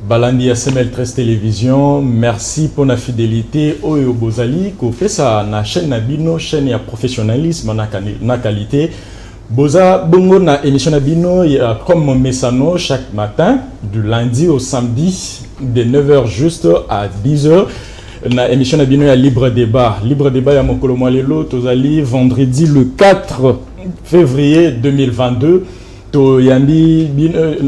Balandi SML13 Télévision, merci pour la fidélité. Oyo Bozali, ko fait ça na chaîne Nabino, chaîne ya professionnalisme na qualité. Boza bongo na émission Nabino, comme Messano chaque matin, du lundi au samedi, de 9h juste à 10h. Na émission Nabino ya libre débat. Libre débat ya mokolo mwalelo, tozali vendredi le 4 février 2022. To yambi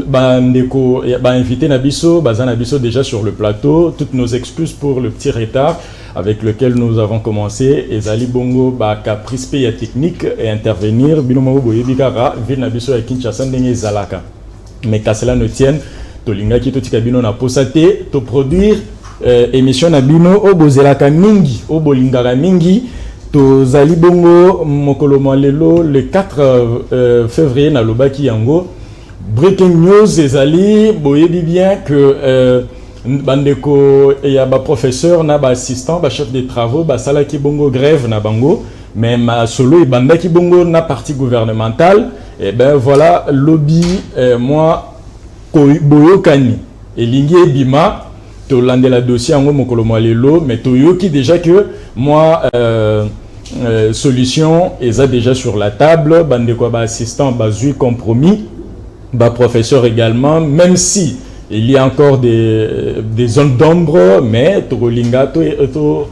bandeko invité Nabiso, Nabiso déjà sur le plateau. Toutes nos excuses pour le petit retard avec lequel nous avons commencé. Et Zali Bongo caprice ya technique et intervenir. Binomo boyebikara vil Nabiso ya Kinshasa ndenge zalaka. Mais qu'à cela ne tienne, to linga ki to tikabino na posate to produire émission Nabino o bozelaka mingi, o bolingara mingi. To Zali Bongo mokolo mwalelo le 4 février na lobaki yango breaking news ezali boyebi bien que bandeko ya ba professeur na ba assistant ba chef de travaux ba salaki bongo grève na bango mais ma solo e bandaki bongo na partie gouvernementale et ben voilà lobby moi boyokani elingi ebima to landela dossier yango mokolo mwalelo mais to yoki déjà que moi solution est déjà sur la table. Bandeko ba assistant bazui compromis, ba professeur également, même si il y a encore des zones d'ombre, mais tolinga to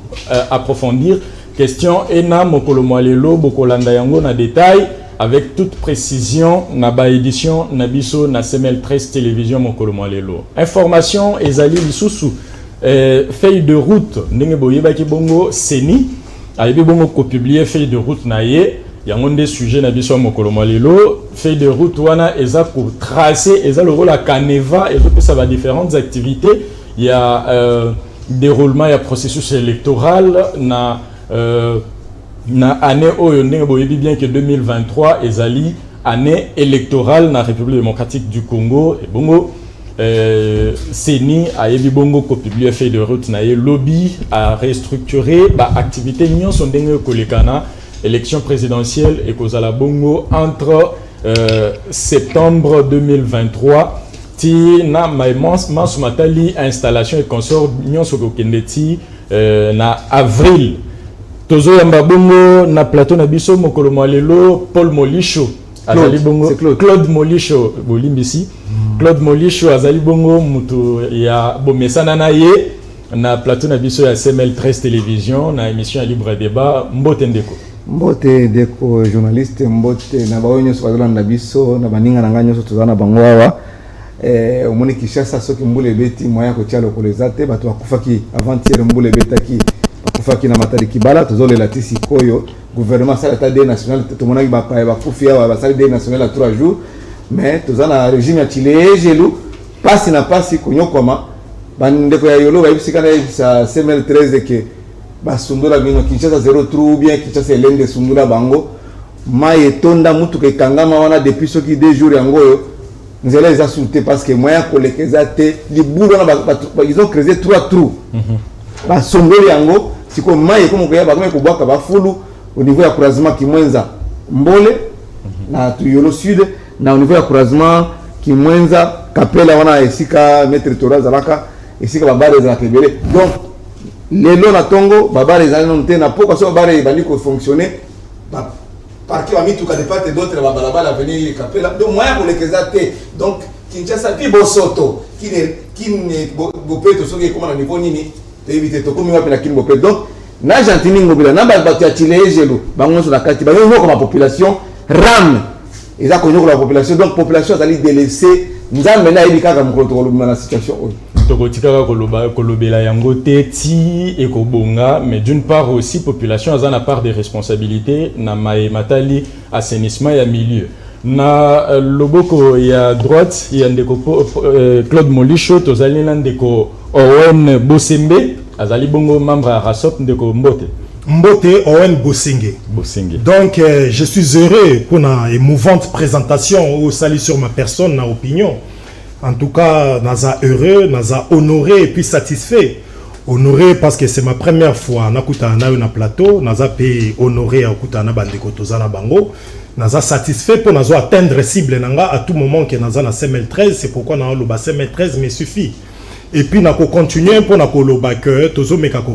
approfondir question ena mokolo mwalelo bokolanda yango na détail avec toute précision na ba édition na biso na SML13 Télévision mokolo mwalelo. Information ezali lisusu feuille de route ndenge boyeba ki bongo seni Aïbi bongo ko publier feuille de route na ye yango nde sujet na biso mokolo mwalelo feuille de route wana eza ko tracer eza le rôle à caneva et puis ça va différentes activités il y a déroulement il y a processus électoral na année oyo ndenge boyebi bien que 2023 ezali année électorale na République démocratique du Congo et bongo Seni a yebi bongo ko publier feuille de route na ye lobby a restructurer ba activité nyon son ndenge kolekana élection présidentielle et kozala bongo entre septembre 2023 ti na matali installation et consort nyon so kokendeti na avril tozo yamba bongo na plateau na biso mokolo mwalelo Paul Molisho azali bongo Claude Molisho bolimbisi Claude Molisho azali bongo mutu ya bomesana na ye na plateau na biso ya SML13 Télévision na émission ya libre débat mbote ndeko journaliste mbote na baonyo so bazolanda biso na baninga na nganyo so tozana bango awa omoni Kinshasa soki mbule beti moya ko tialo kolezate bato bakufaki avant-hier mbule betaki bakufaki na matali kibala tozolela tisi koyo gouvernement sala ta de national to monaki ba pa bakufi awa basali de national à 3 jours mais tozana régime ya chilejelu pasi na pasi kunyokoma bandeko ya yolo bayibisika na sa SML13 ke basundula bino Kinshasa 0 trou bien Kinshasa elende sundula bango maye tonda mutu ke kangama wana depuis soki 2 jours yango yo nzela eza souté parce que moya kolekeza te libulu na ils ont creusé 3 trous basundoli yango siko maye comme ko ya ba ko bwaka ba fulu au niveau ya croisement Kimwenza Mbole na tuyolo sud na au niveau ya croisement Kimwenza Kapela wana esika maître Tora Zalaka esika babare za kebele donc lelo na tongo babare za nonte na poko so babare bandi ko fonctionner ba parquet wa mitu ka de part et d'autre ba balabala venir Kapela donc moyen pour lekeza te donc Kinshasa pi bosoto qui ne bopeto so ke comment na niveau nini te éviter to komi wapi na kin bopeto donc na gentini ngobila na bato ya chilejelu bango so na kati ba yo comme population ram ils a connu la population donc population allait délaisser nous a mené à ibika mu contrôle na situation tokotika kolobela yango te ti ekobonga mais d'une part aussi population a na part des responsabilités na matali assainissement ya milieu na loboko ya droite ya ndeko Claude Molisho tozali na ndeko Owen Bosembe azali bongo membre à Rasop ndeko Mbote Owen Bosenge. Donc je suis heureux pour une émouvante présentation au salut sur ma personne, na opinion. En tout cas, naza heureux, naza honoré et puis satisfait. Honoré parce que c'est ma première fois na kutana na plateau, naza pe honoré à kutana bandeko tozana bango. Naza satisfait pour nazo atteindre cible nanga à tout moment que naza na SML13, c'est pourquoi na lo SML13 me suffit. Et puis, on continuer pour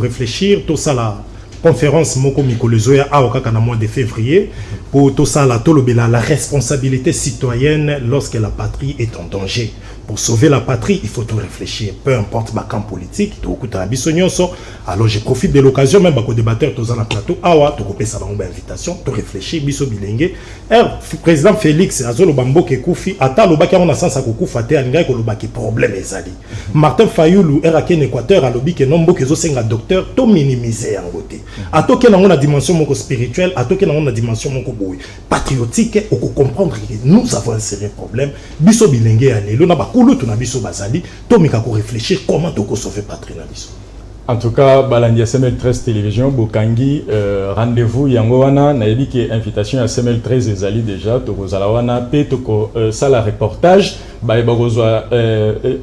réfléchir, tout ça là. Conférence moko mikolozoya à mois de février pour tout ça la responsabilité citoyenne lorsque la patrie est en danger. Pour sauver la patrie, il faut tout réfléchir, peu importe le camp politique. Alors je profite de l'occasion, même pour débattre dans le plateau, tu peux ça une invitation, tu réfléchis, biso bilingue. Président Félix, Azolo Bambo Koufi, Ata Lobaki on a sens à Koufa, Alinga Kolobaki problème ezali. Martin Fayoulou, Eraken Équateur, à Lobi que nombo que zo senga docteur, to minimiser en côté. Ato que dans la dimension moko spirituelle, ato que dans la dimension moko boui patriotique, on comprendre que nous avons un sérieux problème. Biso bilingue alelo na bakulu tu na biso bazali, to mika ko réfléchir comment to ko sauver patrie na biso. En tout cas, Balandia SML 13 télévision, Bokangi, rendez-vous Yangowana, naïbi qui est invitation à SML 13 ezali déjà, Toko Zalawana, P, Toko Sala reportage, Baïbarozwa,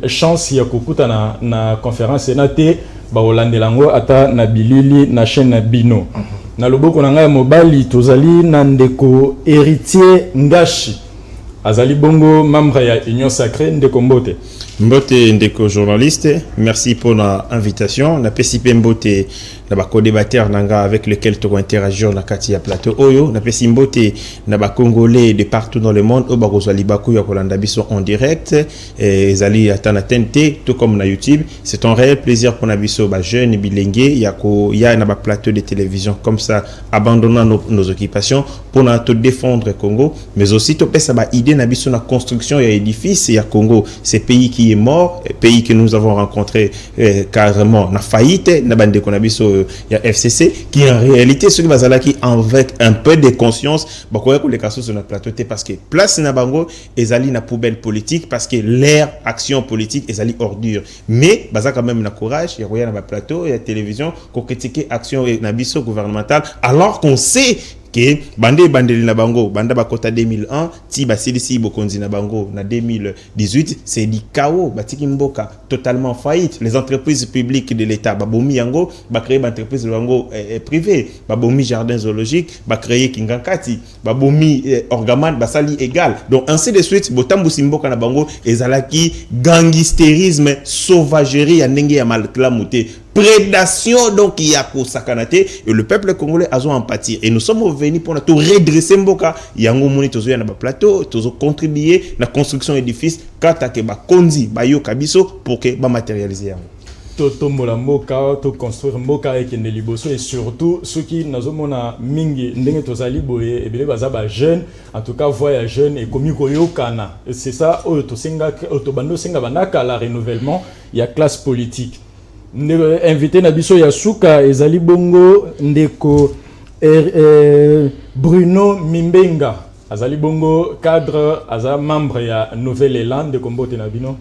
chance Yakukuta na conférence Senate, Baolande Lango, Ata Nabilili, na chaîne Bino. Na loboko nanga mobali, Tozali, Nandeko, héritier Ngashi. Azali Bongo, membre ya Union Sacrée, Ndeko Mbote. Mbote Ndeko journaliste, merci pour l'invitation. Na PCP Mbote, na co-débatteur nanga avec lequel tu vas interagir na Katia Plateau Oyo. Na PCP Mbote, na Congolais de partout dans le monde, Oba Rosali Bakou ya Kolanda Biso en direct, et Zali Atana Tente, tout comme na YouTube. C'est un réel plaisir pour Nabiso, jeune bilingue, ya na plateau de télévision comme ça, abandonnant nos occupations pour te défendre Congo, mais aussi tu peux savoir idée Nabiso na construction et édifice ya Congo, ces pays qui est mort, pays que nous avons rencontré carrément na faillite, na bande konabiso ya FCC, qui en réalité ceux qui bazala qui avec un peu de conscience, bakoya ko les kaso sur notre plateau parce que place na bango ezali na poubelle politique parce que leur action politique ezali ordure, mais baza quand même na courage ya koya na plateau ya télévision ko critiquer action na biso gouvernementale alors qu'on sait que bandeli na bango banda bakota 2001 ti basilisi bokonzi na bango na 2018 c'est du chaos batiki mboka totalement faillite. Les entreprises publiques de l'état babomi yango ba créer ba entreprise bango privée babomi jardin zoologique ba créer kingankati babomi orgaman basali égal, donc ainsi de suite botambusi mboka na bango ezalaki gangsterisme sauvagerie ya ndenge ya malklamuté prédation donc il y a pour sakanate et le peuple congolais a en pâtir et nous sommes venus pour tout redresser mboka yango moni tozo ya na ba plateau tozo contribuer na construction édifice kata ke ba konzi ba yo kabiso pour que ba matérialiser yango toto mola mboka to construire mboka et kende liboso et surtout ceux qui nazomona mingi ndenge tozali boye ebele baza ba jeune en tout cas voya jeune et komi koyokana c'est ça to senga to bando senga banaka la renouvellement il y a classe politique. Invité Nabiso Yasuka ezali bongo ndeko Bruno Mimbenga azali bongo cadre aza membre ya Nouvelle-Élan de Kombote Nabino.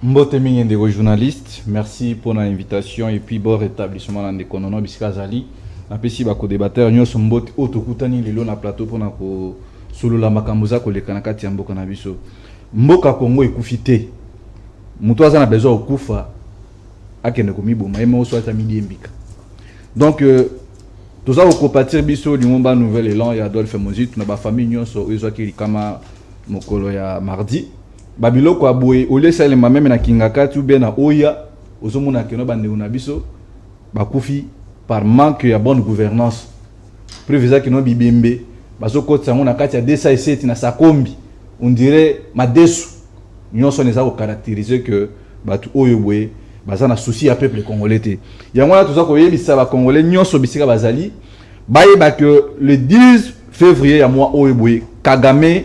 Mbote mingi ndeko journaliste, merci pour l'invitation et puis bon rétablissement dans ndeko nono bisika azali na pesi ba ko débatteur nyonso mbote otokutani lelo na plateau pona ko solola makambo za koleka na kati ya mboka na biso. Mboka Kongo ekufite mutu aza na besoin okufa akende komiboma ema oswata midi mbika. Donc tout ça au compatir biso du Mumba Nouvelle-Élan ya Adolphe Mozit na ba famille nyonso ezwaki kama mokolo ya mardi babiloko aboye ole sale même na kingakati ou bien na oya ozomona keno bande na biso bakufi par manque ya bonne gouvernance prévisa keno bibembe bazokota sango na kati ya desa eseti na sakombi on dirait madesu nyonso neza ko caractériser que batu oyo boye baza na souci ya peuple congolais te yango na toza ko yebisa ba congolais nyonso bisika bazali bayeba que le 10 février ya mois oyo boye Kagame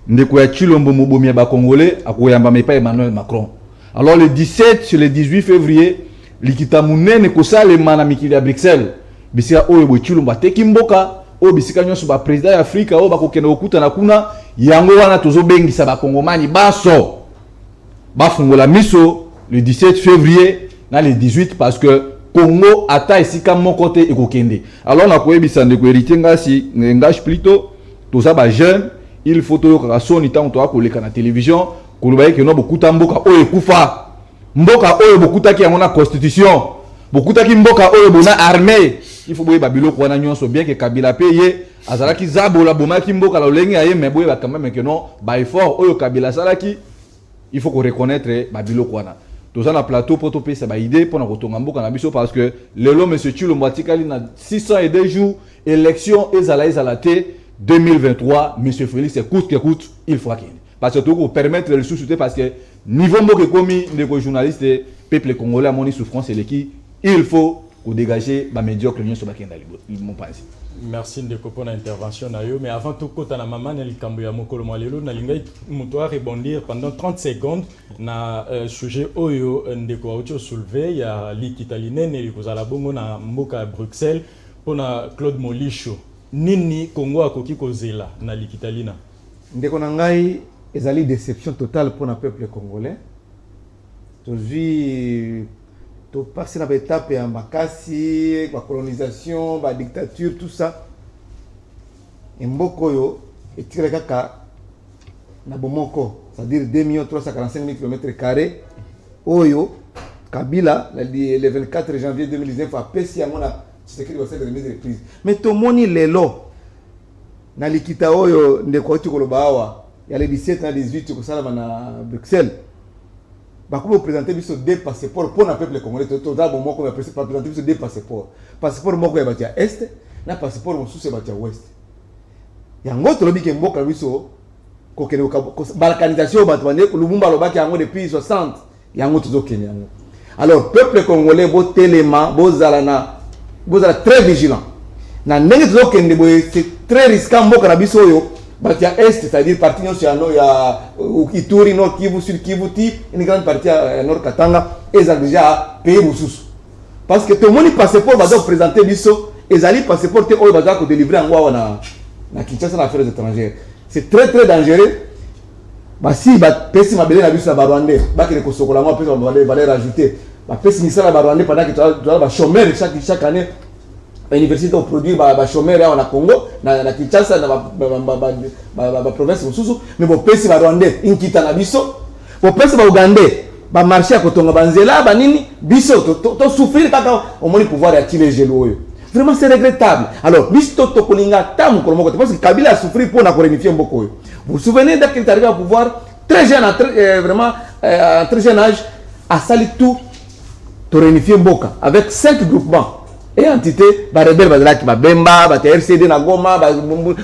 ndeko ya Chilombo mobomi ya ba congolais akoyamba mepa Emmanuel Macron. Alors le 17 sur le 18 février likita munene ko salema na mikili ya Bruxelles bisika oyo boye Chilombo ateki mboka o bisika nyonso ba président ya Afrika o bakokenda okuta na kuna yango wana tozo bengisa ba kongomani baso bafungola miso le 17 février na le 18 parce que Congo ata esika mon côté ekokende. Alors na koyebisa ndeko héritier ngashi plutôt tout ça ba jeune il faut to ka soni tant to akoleka na télévision kolobaye ke no bokuta mboka oyo ekufa mboka oyo bokuta ki na constitution bokuta ki mboka oyo bona armée il faut boye babilo ko na nyonso bien que Kabila paye azalaki zabola bomaki mboka la lolenge aye mais boye ba quand même que non ba effort oyo Kabila salaki il faut qu'on reconnaître babilo ko na Tous na plateau pour topé ça ba idée pour na kotonga mboka na biso parce que lelo monsieur Chilombo Tikali na 602 jours élection ezalaté 2023 monsieur Félix coûte que coûte il faut qu'il parce que pour permettre le sous-souter parce que niveau mboka komi ndeko journaliste peuple congolais a moni souffrance et qui il faut dégager ba médiocre nyonso ba kenda mon pense. Merci ndeko pour l'intervention na yo mais avant tout kota na mama na likambo ya mokolo mwalelo na lingai muto a rebondir pendant 30 secondes na sujet oyo ndeko auto soulever ya likitalinene likozala bongo na mboka Bruxelles pona Claude Molisho nini Congo akoki kozela na likitalina ndeko na ngai ezali déception totale pour le peuple congolais tozui to passer na étape ya makasi ba colonisation ba dictature tout ça mboko yo etikala kaka na bomoko c'est-à-dire 2 345 km². Oyo Kabila le 24 janvier 2019 a pesi yango na Tshisekedi wa de remise reprise mais tomoni lelo na likita oyo ndeko oti koloba awa ya le 17 na 18 ko sala na Bruxelles ba ko présenter biso deux passeports pour na peuple congolais to da bon moko ba présenter biso deux passeports passeport moko ya batia est na passeport mosusu ya batia ouest yango to lobi ke mboka biso ko kene ko balkanisation ba twane Lumumba lobaki yango depuis 60 yango to Kenya yango alors peuple congolais bo telema bo zala très vigilant na ndenge to kende boye c'est très risquant mboka na biso yo batia est c'est-à-dire partie nyonso ya no ya Ituri Nord Kivu Sud Kivu ti une grande partie ya Nord Katanga eza déjà pays mususu parce que tout le monde passeport va donc présenter biso ezali passeport te oyo baza ko délivrer en wa na Kinshasa na affaires étrangères c'est très très dangereux basi ba pesi mabele na biso na Rwandais ba kene ko sokola ngo pesi ba les rajouter ba pesi misala ba Rwandais pendant que tu ba chômeur chaque année université au produit ba chômeur na Congo na Kinshasa na ba province mususu mais bo pesi ba Rwandais inkita na biso bo pesi ba Ugandais ba marché à kotonga banzela ba nini biso to souffrir kaka au moins pouvoir ya tirer gelo oyo vraiment c'est regrettable alors biso to kolinga tamu ko moko parce que Kabila a souffert pour na ko réunifier mboko oyo vous vous souvenez dès qu'il est arrivé au pouvoir très jeune vraiment à très jeune âge a sali tout to réunifier mboka avec 5 groupements et entité ba rebelle bazalaki ba Bemba ba RCD na Goma ba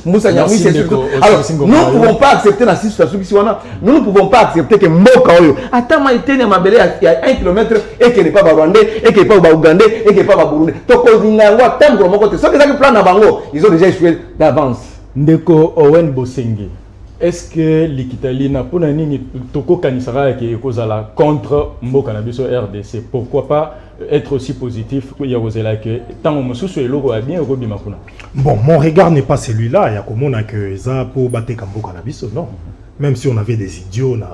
Moussa Nyamwisi c'est tout alors nous ne pouvons pas accepter la situation qui wana nous ne pouvons pas accepter que mboka oyo atama itene mabele ya 1 km et que n'est pas ba Rwandais et que pas ba Ougandais et que pas ba Burundi to ko ngwa tam ko moko te so que ça plan na bango ils ont déjà échoué d'avance ndeko Owen Bosengi est-ce que likitalina pona nini toko kanisara ke ekozala contre mboka na biso RDC pourquoi pas être aussi positif que Yarozela que tant mususu eloko a bien robima kuna bon mon regard n'est pas celui-là ya komona que ça pour battre mboka na biso non même si on avait des idiots na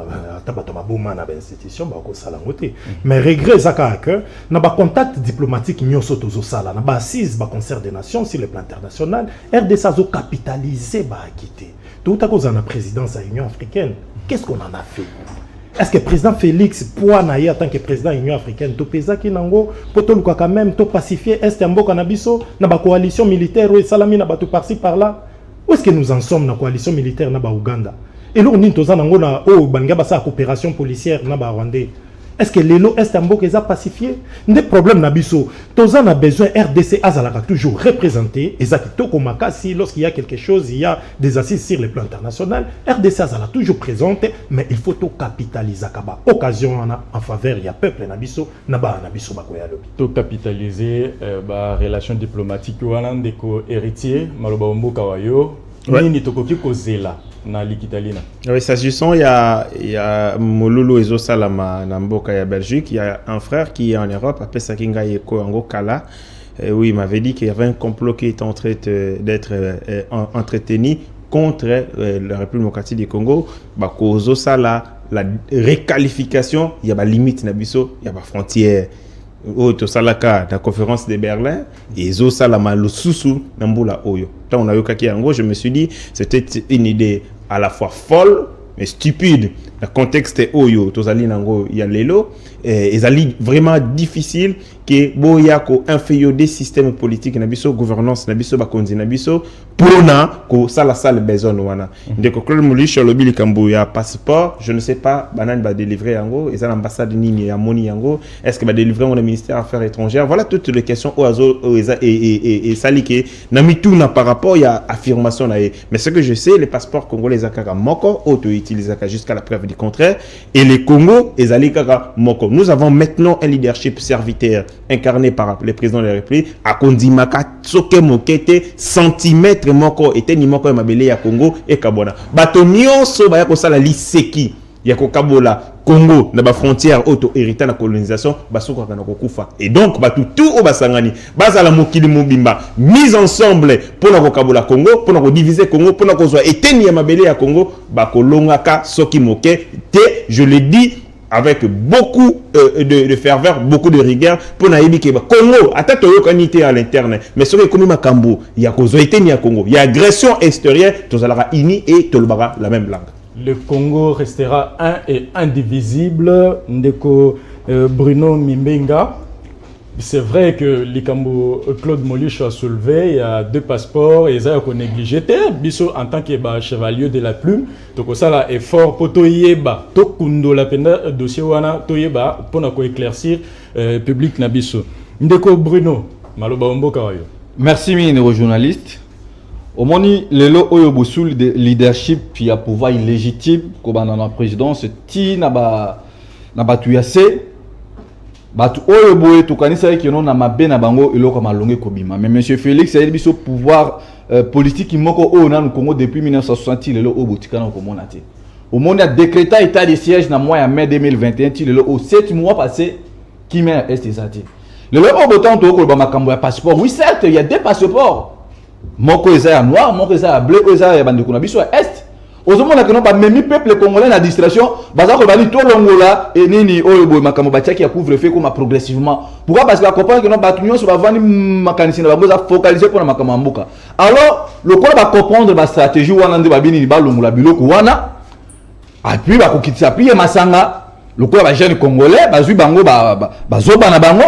tabatoma boma na institution ba ko sala ngote mais regret zaka que na ba contact diplomatique nyoso tozo sala na ba assise ba concert des nations sur le plan international RDC a capitalisé ba quitter tout à cause de la présidence à l'Union africaine. Qu'est-ce qu'on en a fait? Est-ce que le président Félix Pouanaï, en tant que président de l'Union africaine, to pesa ki nango, poto luka quand même, to pacifier Est Ambo Kanabiso, na ba coalition militaire, ou salami na ba to par-ci par-là? Où est-ce que nous en sommes na coalition militaire na ba Ouganda? Et là, on dit toza nango na oh banga ba sa coopération policière na ba Rwandais. Est-ce que l'élo Est Ambo Keza pacifié? Des problèmes na biso. Toza na besoin RDC Azalaka toujours représenté. Et Zakito Komakasi, lorsqu'il y a quelque chose, il y a des assises sur le plan international. RDC Azala toujours présente, mais il faut tout capitaliser. Kaba occasion en faveur, il y a peuple na biso, naba na biso bakoyalo. Tout capitaliser ba relation diplomatique wana ndeko héritier maloba omboka wayo. Nini tokoki kozela na likitalina. Oui, s'agissant, il y a Molulu Ezo Salama na mboka ya Belgique, il y a un frère qui est en Europe, appelé Sakinga Yeko Ango Kala. Oui, il m'avait dit qu'il y avait un complot qui est en train d'être entretenu contre la République démocratique du Congo. Bakozo Sala, la réqualification, il y a des limites nabiso, il y a des frontières. Au Tosalaka, la conférence de Berlin, et Zo Salama, le sous-sous, Namboula Oyo. Quand on a eu Kaki Ango, je me suis dit, c'était une idée à la fois folle, mais stupide. le contexte oyo tozali nango ya lelo ezali vraiment difficile que boya ko inféodé système politique na biso gouvernance na biso bakonzi na biso pona ko sala besoin wana ndeko Claude Mulisho lobi likambo ya passeport je ne sais pas banane ba délivrer yango eza l'ambassade nini ya moni yango est-ce que ba délivrer au ministère affaires étrangères voilà toutes les questions oazo et salike na mituna par rapport ya affirmation na mais ce que je sais les passeports congolais zakaka moko auto utilisé jusqu'à la preuve du contraire et les Congo ezali kaka moko. Nous avons maintenant un leadership serviteur incarné par le président de la République à Kondimaka soke mokete centimètre moko était ni moko mabele ya Congo et Kabona bato nyonso baya ko sala liseki ya ko kabola Congo na ba frontière auto hérité na colonisation basuka kana kokufa et donc batu tout au basangani bazala mokili mobimba mise ensemble pour na ko kabola Congo pour na ko diviser Congo pour na ko zwa eteni ya mabele ya Congo ba kolongaka soki moke te je le dis avec beaucoup de ferveur, beaucoup de rigueur pour naïbi que Congo ata toyokanité à l'interne mais ce que comme makambo il y a cause été ni à Congo il y a agression extérieure tozalara ini et tolbara la même langue. Le Congo restera un et indivisible. Ndeko Bruno Mimbenga. C'est vrai que Likambo Claude Molish a soulevé, il y a 2 passeports et ça qu'on négligé. Biso en tant que chevalier de la plume, donc ça là effort pour toyeba, tokundo la penda dossier wana toyeba pour nous éclaircir public na biso. Ndeko Bruno, maloba omboka wayo. Merci mine journaliste. Au moni lelo oyo bosul de leadership puis à pouvoir illégitime comme dans la présidence ti na ba tuyase batu oyo boye to kanisa ki non na mabe na bango eloko malonge kobima mais monsieur Félix a biso pouvoir politique moko oyo na Congo depuis 1960 lelo o botika na komona te au monde a décrété état de siège na mois ya mai 2021 ti lelo au 7 mois passé qui met est exact lelo o botan to ko ba makambo ya passeport oui certes il y a 2 passeports moko eza ya noir moko eza ya bleu eza ya bandeko na biso ya est ozomona que non ba memi peuple congolais na distraction baza ko bali to longola et nini oyo boy makambo batiaki ya couvre-feu comme progressivement pourquoi parce que comprendre que non ba tunyo so ba vani makanisi na bango za focaliser pour na makambo mboka alors le quoi ba comprendre ba stratégie wana nde ba bini ba longola biloko wana et puis ba kokitisa puis masanga le quoi ba jeune congolais bazui bango ba zoba na bango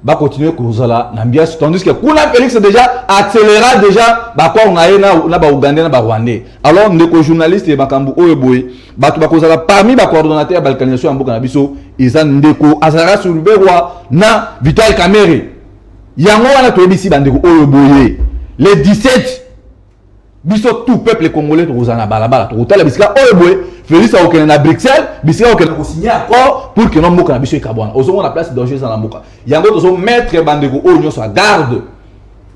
va continuer kozala n'ambiance tandis que kuna Félix déjà accélérera déjà ba kwa ngaye na ba Ougandais na ba Rwandais alors ndeko journaliste et makambu oyo boy batu ba kozala parmi ba coordonnateur ya balkanisation ya mboka na biso eza ndeko azara sur berwa na Vital Kamerhe yango wana toyebisi bandeko oyo boye les 17 biso tout peuple congolais tozana balabala totala bisika oyo boye Félix a okena na Bruxelles bisika okena ko signer accord pour que non mboka na biso ekabwana ozomona place danger dans la mboka yango tozo mettre bandeko oyo nyoso a garde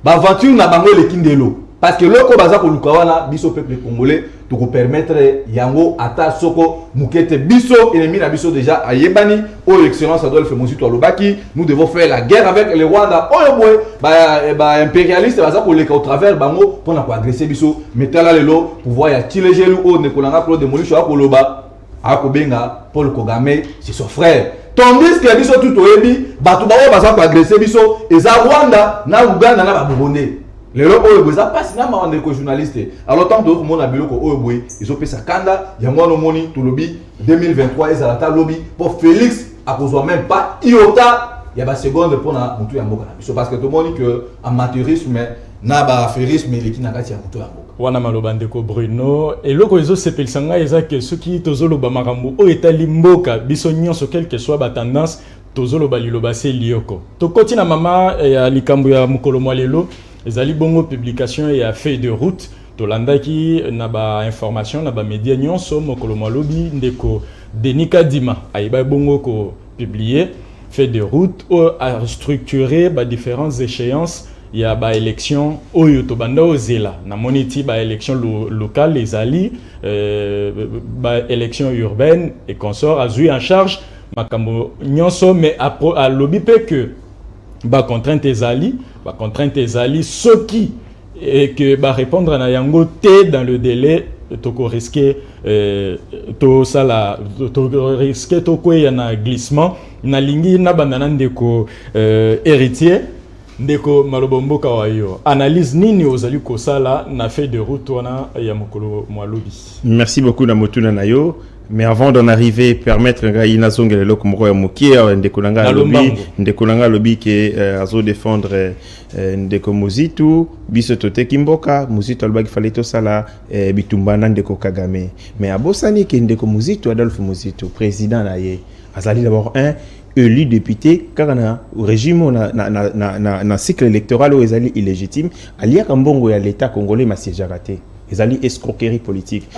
ba aventure na bango le kindelo parce que loko baza ko luka wana biso peuple congolais to ko permettre yango ata soko mukete biso ennemi na biso déjà ayebani o excellence Adolphe Mosito Alobaki nous devons faire la guerre avec le Rwanda oyo boy ba impérialiste baza ko leka au travers bango pour na ko agresser biso metala lelo pouvoir ya tilejelu o ne kolanga Claude Molicho akoloba akobenga Paul Kagame c'est son frère tandis que biso tout oyebi batu bawo baza ko agresser biso eza Rwanda na Uganda na ba Burundi lelo oyo boza passe na mande ko journaliste alors tant que mon abilo ko oyo boy ils ont fait sa kanda ya mwana moni to lobby 2023 ezalata lobby pour Félix a kozwa même pas iota ya ba seconde pour na mutu ya mboka na biso parce que to moni que amateurisme na ba affairisme leki na kati ya mutu ya mboka wana maloba ndeko Bruno eloko ezo sepelisanga eza ke soki tozoloba makambo o etali mboka biso nyonso quel que soit ba tendance tozoloba liloba se lioko to kotina mama ya likambo ya mukolo mwalelo ezali bongo publication et a fait de route tolandaki na ba information na ba média nyonso mokolo malobi ndeko Denika Dima aiba bongo ko publier fait de route a structuré ba différentes échéances il y a ba élection oyo to banda ozela na moniti ba élection locale ezali ba élection urbaine et consort a joué en charge makambo nyonso mais a lobby pe que ba contrainte ezali ceux qui et que ba répondre na yango té dans le délai toko risquer to sala to risquer to ko yana glissement na lingi na bandana ndeko héritier ndeko malobombo kawayo analyse nini ozali ko sala na fait de route wana ya mokolo mwalobi. Merci beaucoup na motuna nayo Mais avant d'en arriver, permettre Gaïna Zongelelo comme roi Mokia, Ndekunanga lobby qui azo défendre Ndeko Muzitu, Bisotote Kimboka, Muzitu albagi fallait tout ça là, Bitumbana Ndeko Kagame. Mais à Bossani qui Ndeko Muzitu, Adolphe Muzitu, président naie, azali d'abord élu député car na régime na cycle électoral où ezali illégitime, alia kambongo ya l'état congolais ma siège raté. Ils allaient escroquerie politique.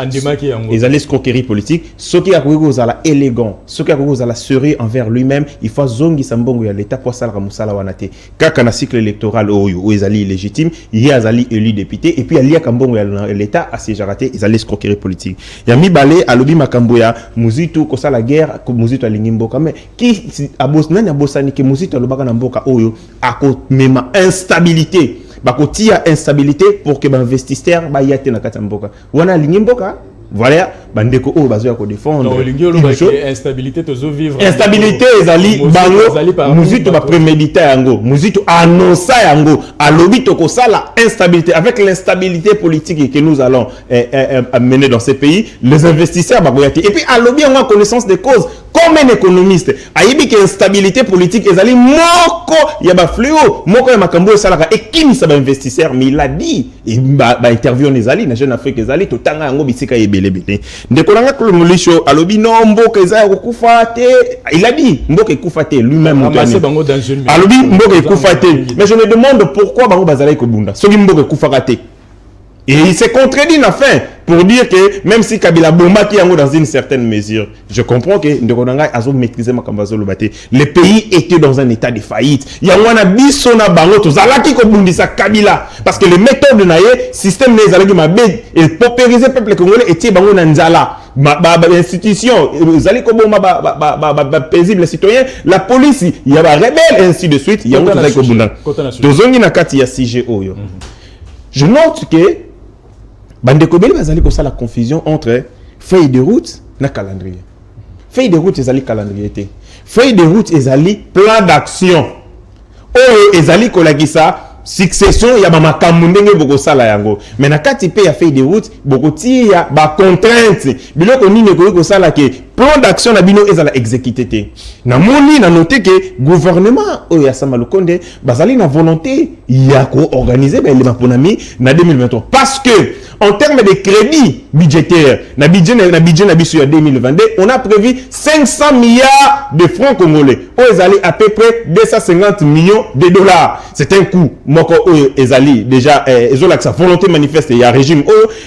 Ils allaient escroquerie politique. Ce qui a cause à la élégant, ce qui a cause à la serrer envers lui-même, il faut zongi sambongo ya l'état pour salra musala wanate. Kaka na cycle électoral où ils allaient illégitime, il y a allé élu député et puis il y a kambongo ya l'état à siège raté, ils allaient escroquerie politique. Il y a mi balé à lobi makamboya, Muzitu kosa la guerre, Muzitu alingimboka mais qui abosnani abosani ke Muzitu alobaka na mboka oyo ako mema instabilité. Bakotia instabilité pour que l'investisseur y ait na katamboka wana lingimboka voilà bandeko o bazo ya ko défendre instabilité tozo vivre instabilité ezali bango Muzitu ba préméditer yango Muzitu annoncer yango alobi to ko sala instabilité avec l'instabilité politique que nous allons mener dans ces pays les investisseurs bakoyati et puis alobi en connaissance des causes comme un économiste ayibi que instabilité politique ezali moko ya ba fléau moko ya makambo salaka et qui ça ba investisseur mais il a dit et ba interview ezali na Jeune Afrique ezali to tanga yango bisika yebelebele ndekolanga ko mulisho alobi no mboka ezali kokufa te il a dit mboka ekufa te lui-même alobi mboka ekufa te mais je me demande pourquoi bango bazali ko bunda soki mboka ekufa te et il s'est contredit en fin pour dire que même si Kabila bomba qui est dans une certaine mesure, je comprends que Ndekonanga a maîtrisé ma kambazo lobate. Le pays était dans un état de faillite. Il y a un abisso na bango to zalaki ko bundisa Kabila parce que les méthodes naie système les alaki mabe et paupériser peuple congolais était bango na nzala. Institution, vous allez comme paisible citoyen, la police, il y a des rebelles ainsi de suite. Il y a un autre bunda. Tozongi na kati ya CGO yo. Je note que Bandeko Beli bazali ko la confusion entre feuille de route na calendrier. Feuille de route ezali calendrier te. Feuille de route ezali plan d'action. Oyo ezali ko lagisa succession ya ba makambo ndenge boko sala yango. Mais na kati pe ya feuille de route boko tia ba contrainte. Biloko nini ko sala ke plan d'action na bino ezala exécuté te. Na moni na noté que gouvernement oyo ya Samalukonde bazali na volonté ya ko organiser ba élément ponami na 2023 parce que en termes de crédit budgétaire, na budget na biso ya 2022, on a prévu 500 milliards de francs congolais. Ils allaient à peu près 250 millions de dollars. C'est un coût. Moko ezali déjà sa volonté manifeste il y a régime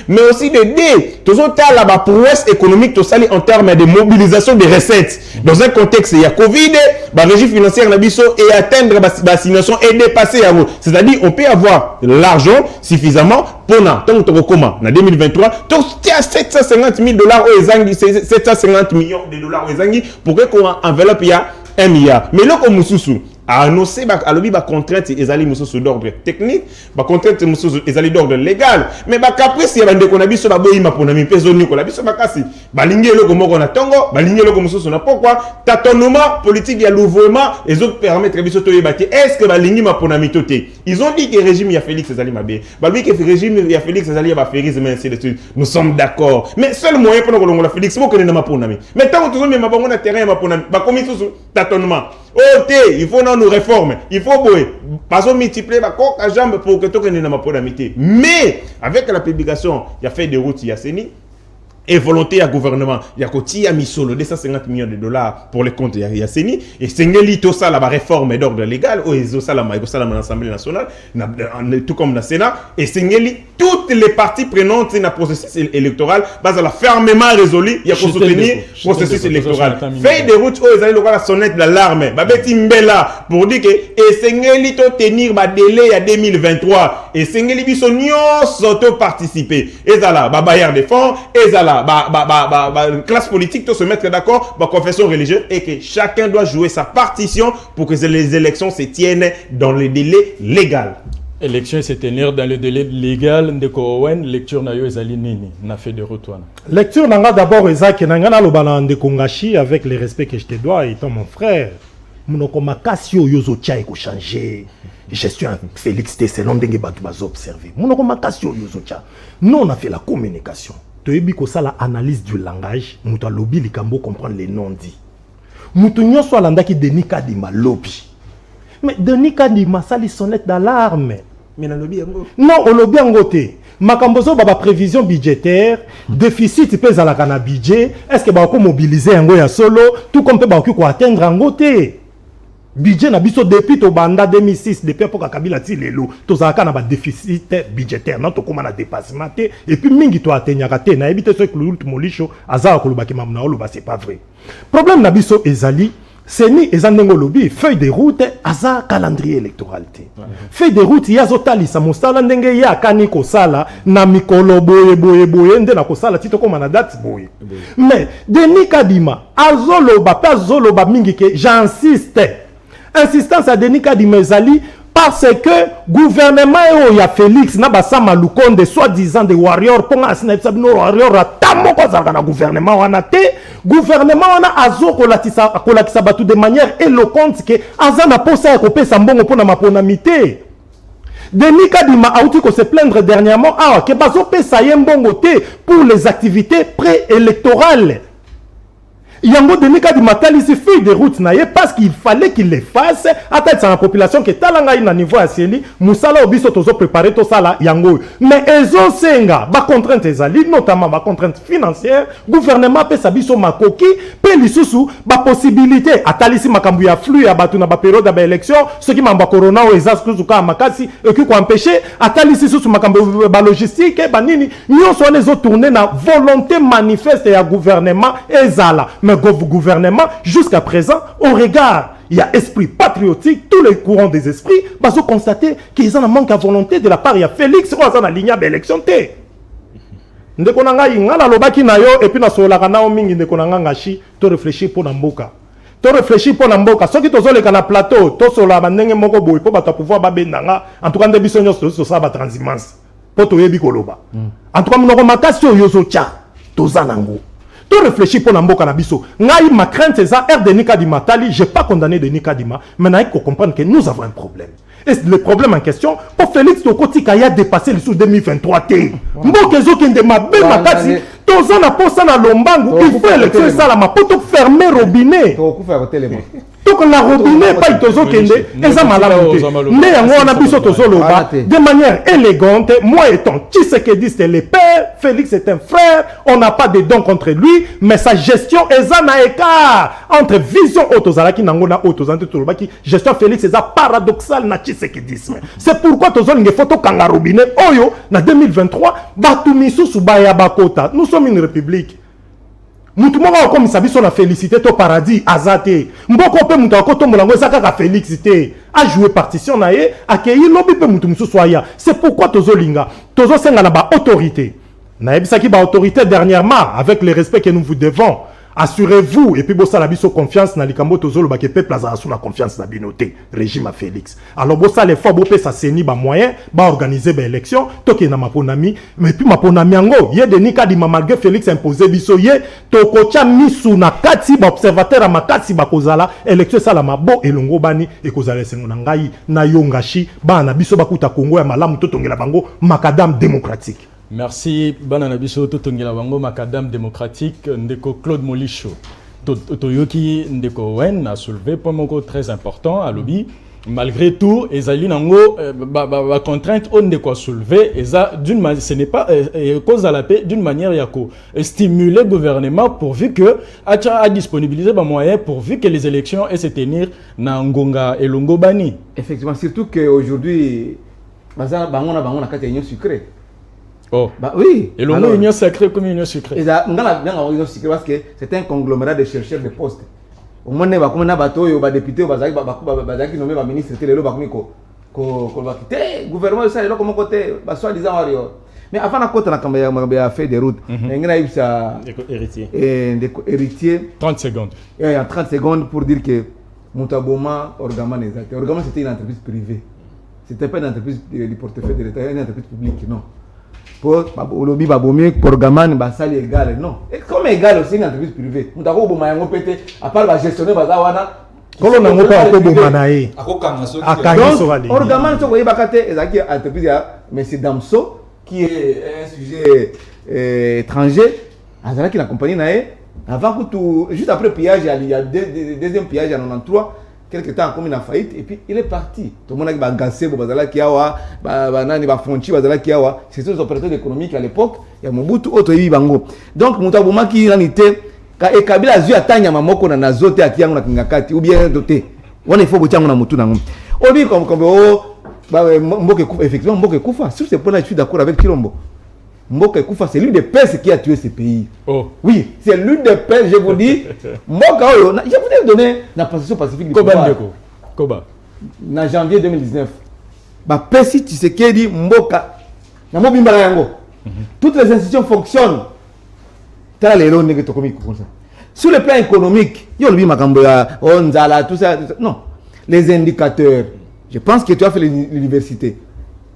mais aussi de dé. Tous autres la prouesse économique tout ça en termes de mobilisation des recettes. Dans un contexte il y a Covid, ba régime financière na biso et atteindre ba signation et dépasser yango. C'est-à-dire on peut avoir l'argent suffisamment pour na tant que comment en 2023 tout 750 000 dollars aux Zangi 750 millions de dollars aux Zangi pour que qu'on enveloppe il y a 1 milliard mais là comme Mususu a annoncé à l'objet de contrainte ezali mususu d'ordre technique ba contrainte mususu ezali d'ordre légal mais ba caprice ya bande kona biso ba boyima pona mi peso niko la biso makasi balingi eloko moko na tongo balingi eloko mususu na pourquoi tâtonnement politique ya l'ouvrement et autres permettre biso to yebati est-ce que balingi ma pona mitoté ils ont dit que régime ya Félix ezali mabe ba lui que régime ya Félix ezali ba férisme ainsi de suite nous sommes d'accord mais seul moyen pour la Félix mo connaître ma pona mi mais tant que tout me bango na terrain ma pona ba komi susu tâtonnement il faut nous réformer. Il faut pas multiplier ma coque à jambe pour que tout le monde ait une mais avec la publication, il y a fait des routes, il y a Séni. Et volonté à gouvernement, il y a côté à Misolo 250 millions de dollars pour les comptes il y a Séni et Sengeli tout ça la réforme d'ordre légal ou ils ont ça l'Assemblée nationale tout comme le Sénat et Sengeli toutes les parties prenantes dans le processus électoral basent à la fermement résolu il y a pour soutenir processus électoral fait des routes où ils allaient la sonnette d'alarme babeti mbela pour dire que et Sengeli to tenir ba délai à 2023 et Sengeli biso nyonso participer et là ba bailleur de fonds et là classe politique doit se mettre d'accord, confession religieuse et que chacun doit jouer sa partition pour que les élections se tiennent dans le délai légal. Élection se tenir dans le délai légal de Kowen, lecture na yo ezali nini na fait de retour. Lecture nanga d'abord ezaki nanga na lobana de Kongashi avec le respect que je te dois étant mon frère. Monoko makasi yo yozo tia eko changer. Gestion Félix T selon ndenge batu bazo observer. Monoko makasi yo yozo tia. Nous on a fait la communication. toyebi ko sala analyse du langage muta lobi likambo comprendre les noms dits mutu nyonso alandaki Denis Kadima lobi mais Denis Kadima sali sonnette d'alarme mais na lobi yango non o lobi yango te makambo zo baba prévision budgétaire déficit pèse à la kana budget est-ce que ba ko mobiliser yango ya solo tout comme pe ba ko atteindre yango te budget na biso depuis to banda 2006 depuis pour Kabila ti lelo to zaka na ba déficit budgétaire non to koma na dépassement te et puis mingi to atteindre te na ebite so que molisho azara ko lobaki mamna olo ba c'est pas vrai problème na biso ezali Seni ezandengo lobi feuille de route aza calendrier électoral te feuille de route ya zotalisa mosala ndenge ya kani ko sala na mikolo boye nde na ko sala tito koma na date boye mais Denis Kadima azoloba mingi ke j'insiste insistance à Denis Kadima ezali parce que gouvernement il y a Félix na basama lukonde soi-disant des warriors pour asina sabino warrior atamo ko zaka na gouvernement wana te gouvernement wana azo ko latisa batu de manière éloquente que azana posa ko pesa mbongo pona maponamité Denis Kadima a outi ko se plaindre dernièrement que bazo pesa yembongo te pour les activités préélectorales. Yango Denis Kadima talisi feuille de route na ye parce qu'il fallait qu'il les fasse à la population qui talanga ina niveau à Sieli musala obiso tozo préparer to sala yango mais ezo senga ba contrainte ezali notamment ba contrainte financière gouvernement pe sabiso makoki pe lisusu ba possibilité atalisi makambu ya flux ya batu na ba période ya ba élection ce qui mamba corona o ezaskuzu ka makasi et qui ko empêcher atalisi susu makambu ba logistique ba nini nyonso on ezo tourner na volonté manifeste ya gouvernement ezala gouvernement jusqu'à présent au regard il y a esprit patriotique tous les courants des esprits parce qu'on constater qu'ils ont un manque à volonté de la part il y a Félix on a la ligne d'élection te ndeko nanga ingala lobaki na yo et puis na solaka na mingi ndeko nanga ngashi to réfléchir pour mboka soki tozoleka na plateau to sola bandenge moko boy po bata pouvoir babendanga en tout cas nde biso nyonso to sa ba transhumance po to yebi koloba en tout cas monoko makasi yo zo tia tozanango to réfléchir pour mboka na biso ngai ma crainte c'est ça Denis Kadima tali j'ai pas condamné Denis Kadima mais naïk ko comprendre que nous avons un problème et le problème en question pour Félix Tokoti Kaya dépassé le sous 2023 té mboka zo kende mabe makasi toza na posa na lombangu il faut élection ça la ma poto fermer robinet to ku faire télé donc la robinet pas tozo kende eza malamu mais yango on a biso tozo loba de manière élégante moi étant Tshisekedi c'est le père Félix est un frère on n'a pas de dons contre lui mais sa gestion eza na écart entre vision autozalaki nango na autozante tolobaki gestion Félix eza paradoxal na Tshisekedisme c'est pourquoi tozo linge photo kanga robinet oyo na 2023 batu misusu baya bakota nous sommes une république mutu moko comme sabiso na félicité to paradis azate mboko pe mutu akotombola ngo ezaka ka félicité a jouer partition na ye accueillir lobi pe mutu mususu aya c'est pourquoi tozolinga tozosenga na ba autorité na ebisaki ba autorité dernièrement avec le respect que nous vous devons assurez-vous et puis bossa la biso confiance na likambo tozolo ba ke peuple azala sous la confiance na binoté régime à Félix alors bossa les fois bo pe sa seni ba moyen ba organiser ba élection toke na maponami mais puis maponami yango ye Denis Kadima malgré Félix imposé biso ye tokocha misu na kati ba observateur ma kati ba kozala élection sala mabo elongo bani e kozala sengo na ngai na yongashi ba na biso bakuta Congo ya malamu totongela bango makadam démocratique. Merci banana biso totongela bango makadam démocratique ndeko Claude Molisho toyoki ndeko Wen a soulevé point moko très important à lobby malgré tout ezali nango ba contrainte on de quoi soulever eza d'une manière ce n'est pas cause à la paix d'une manière yako stimuler le gouvernement pourvu que a disponibiliser ba moyens pourvu que les élections et se tenir na ngonga elongo bani effectivement surtout que aujourd'hui baza bango na kati union sucrée. Oh. Bah oui. Et l'union union sacrée comme union sucrée. Et ça, union sucrée parce que c'est un conglomérat de chercheurs de postes. Au moins, il y a comme un bateau, il y a des députés, il y a des nommés ministres, il y a des gouvernement, il y a comme côté, soi-disant warrior. Mais avant la côte, on a fait des routes. Il y a eu ça. Héritier. 30 secondes. Il y a 30 secondes pour dire que Montaboma, Orgaman, Orgaman, c'était une entreprise privée. C'était pas une entreprise du portefeuille de l'État, une entreprise publique, non. Pour lobby pour gaman basali égal non et comme égal aussi une entreprise privée on t'a boma yango pété à part la gestionner bazawana kolo nango pa ko boma na ye akokanga soki akangi so vali orgaman to koyeba kate ezaki entreprise ya monsieur Damso qui est un sujet étranger azalaki na compagnie na ye avant que tout juste après le pillage il y a deuxième pillage en 93 quelque temps comme il a faillite et puis il est parti tout le monde a bagacé bazalaki awa nani ba fonchi bazalaki awa c'est des opérateurs économiques à l'époque il y a Mobutu auto yi bango donc mutabumaki nanité et Kabila zui atanya mamoko na nazote akiyango na kingakati ou bien doté on il faut botiango na mutu nango obi comme Mboke Kufa, effectivement, Mboke Kufa, sur ce point-là, je suis d'accord avec Chilombo. Mboke Kufa, c'est l'une des pères qui a tué ce pays. Oh. Oui, c'est l'une des pères, je vous dis. Mboka, je vous ai donné la position pacifique du pouvoir. Koba. En janvier 2019. Bah, Persi Tshisekedi, Mboka, Namobimba Yango. Toutes les institutions fonctionnent. T'as les lois négatifs comme ça. Sur le plan économique, il y a le Bimakamboya, Onzala, tout ça. Non. Les indicateurs. Je pense que tu as fait l'université.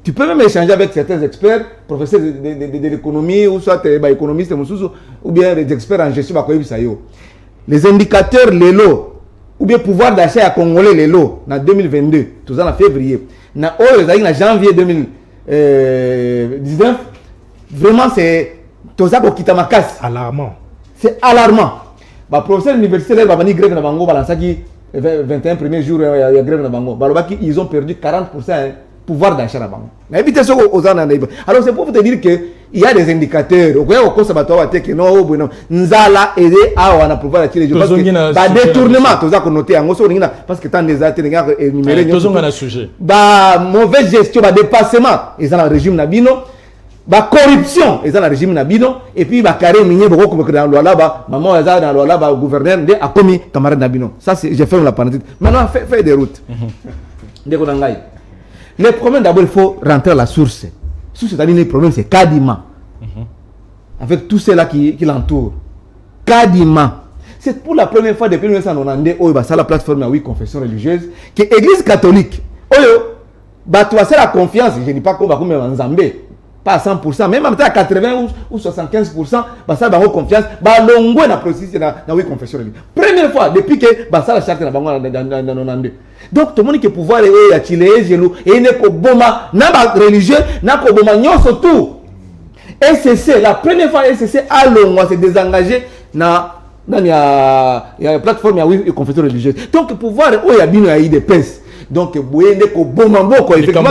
Tu peux même échanger avec certains experts, professeurs de l'économie, ou soit économistes, ou bien des experts en gestion. Les indicateurs, les lots, ou bien pouvoir d'achat à Congolais, les lots, en 2022, tout ça en février. En janvier 2019, vraiment c'est tout ça pour quitter ma casse. Alarmant. C'est alarmant. Le professeur universitaire, il va venir grève dans Bango, 21 premiers jours, il y a grève dans Bango. Ils ont perdu 40% pouvoir d'achat dans Bango. Alors c'est pour vous te dire qu'il y a des indicateurs. Au conservatoire, Nzala aider à pouvoir attirer les gens. Parce que détournement, tout ça qu'on note, parce que tant des ateliers énumérés. Mauvaise gestion, dépassement, ils ont le régime Nabino. Ba corruption ils ont le régime Nabino et puis ba carré minier beaucoup comme dans loi là-bas maman ils ont dans loi là-bas gouverneur de a commis camarade Nabino ça c'est j'ai fait la parenthèse maintenant fait des routes les problèmes d'abord il faut rentrer à la source c'est-à-dire les problèmes c'est Kadima avec tous ceux là qui l'entourent Kadima c'est pour la première fois depuis 1992 où il va la plateforme à 8 confessions religieuses que l'église catholique oyo bah tu as la confiance je dis pas qu'on va comme en Zambie pas à 100%, même à 80 ou 75%, bah ça va avoir confiance, bah l'ongo na processus na oui confession religieux. Première fois depuis que bah ça la charte na bango dans 92. Donc tout le monde qui pouvoir et à Chile gelou et ne ko boma na ba religieux na ko boma nyonso tout. SCC la première fois SCC a l'ongo se désengager na il y a plateforme à oui confession religieuse. Donc pouvoir et ya bino ya IDPS. Donc boye ne ko boma mboko effectivement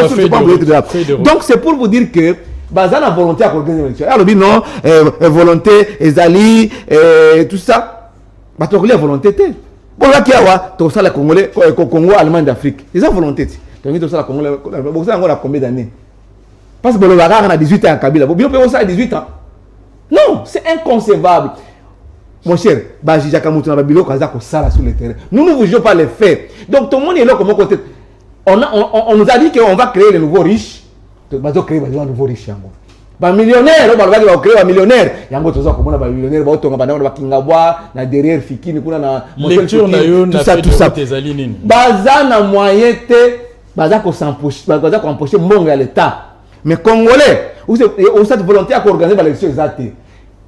donc c'est pour vous dire que bazan a volonté à organiser l'élection. Alors non, volonté, ezali, tout ça. Bah tu as volonté. Bon là qui a tout ça le Congolais, Congo, Allemagne d'Afrique. Ils ont volonté. Tu as tout ça le Congolais. Vous savez encore combien d'années? Parce que le Bagar a 18 ans à Kabila. Vous pouvez ça à 18 ans. Non, c'est inconcevable. Mon cher, Baji Jakamutu na Babilo Kazako Sala sur le terrain. Nous ne vous jouons pas les faits. Donc tout le monde est là comme côté. On nous a dit qu'on va créer les nouveaux riches. On va créer les nouveaux riches. Les millionnaires, on va créer les millionnaires. Il y a un autre millionnaire, on va Kingabwa, derrière Fiki, lecture tout ça. Bazana moyen Baza qu'on empocher Monga à l'État. Mais Congolais, où cette volonté à organiser l'élection exacte.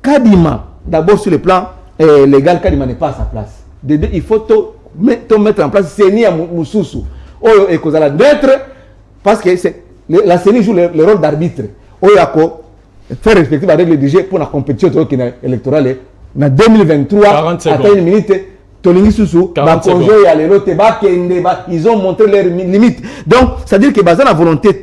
Kadima, d'abord sur le plan légal, Kadima n'est pas à sa place. Il faut mettre en place Seni à Moussoussou. Et qu'on a d'être parce que la CENI joue le rôle d'arbitre. Il y a faire respecter la règle du jeu pour la compétition électorale. En 2023, à une minute, ils ont montré leurs limites. Donc, ça veut dire que la volonté